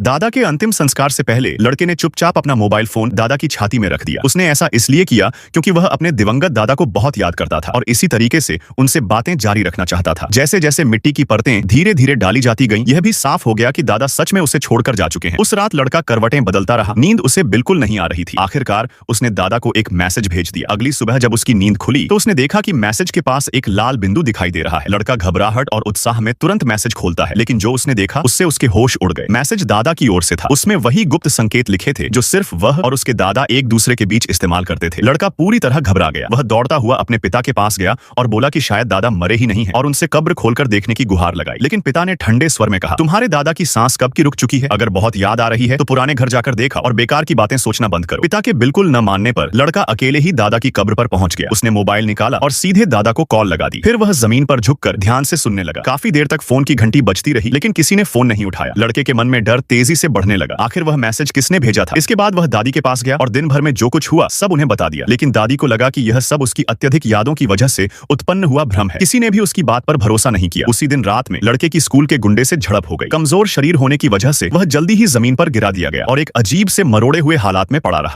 दादा के अंतिम संस्कार से पहले लड़के ने चुपचाप अपना मोबाइल फोन दादा की छाती में रख दिया। उसने ऐसा इसलिए किया क्योंकि वह अपने दिवंगत दादा को बहुत याद करता था और इसी तरीके से उनसे बातें जारी रखना चाहता था। जैसे जैसे मिट्टी की परतें धीरे धीरे डाली जाती गईं, यह भी साफ हो गया कि दादा सच में उसे छोड़कर जा चुके हैं। उस रात लड़का करवटें बदलता रहा, नींद उसे बिल्कुल नहीं आ रही थी। आखिरकार उसने दादा को एक मैसेज भेज दिया। अगली सुबह जब उसकी नींद खुली तो उसने देखा कि मैसेज के पास एक लाल बिंदु दिखाई दे रहा है। लड़का घबराहट और उत्साह में तुरंत मैसेज खोलता है, लेकिन जो उसने देखा उससे उसके होश उड़ गए। मैसेज दादा की ओर से था। उसमें वही गुप्त संकेत लिखे थे जो सिर्फ वह और उसके दादा एक दूसरे के बीच इस्तेमाल करते थे। लड़का पूरी तरह घबरा गया। वह दौड़ता हुआ अपने पिता के पास गया और बोला कि शायद दादा मरे ही नहीं हैं, और उनसे कब्र खोलकर देखने की गुहार लगाई। लेकिन पिता ने ठंडे स्वर में कहा, तुम्हारे दादा की सांस कब की रुक चुकी है। अगर बहुत याद आ रही है तो पुराने घर जाकर देखा और बेकार की बातें सोचना बंद करो। पिता के बिल्कुल न मानने पर लड़का अकेले ही दादा की कब्र पर पहुंच गया। उसने मोबाइल निकाला और सीधे दादा को कॉल लगा दी। फिर वह जमीन पर झुककर ध्यान से सुनने लगा। काफी देर तक फोन की घंटी बजती रही, लेकिन किसी ने फोन नहीं उठाया। लड़के के मन में डर तेजी से बढ़ने लगा। आखिर वह मैसेज किसने भेजा था। इसके बाद वह दादी के पास गया और दिन भर में जो कुछ हुआ सब उन्हें बता दिया। लेकिन दादी को लगा कि यह सब उसकी अत्यधिक यादों की वजह से उत्पन्न हुआ भ्रम है। किसी ने भी उसकी बात पर भरोसा नहीं किया। उसी दिन रात में लड़के की स्कूल के गुंडे से झड़प हो गई। कमजोर शरीर होने की वजह से वह जल्दी ही जमीन पर गिरा दिया गया और एक अजीब से मरोड़े हुए हालात में पड़ा रहा।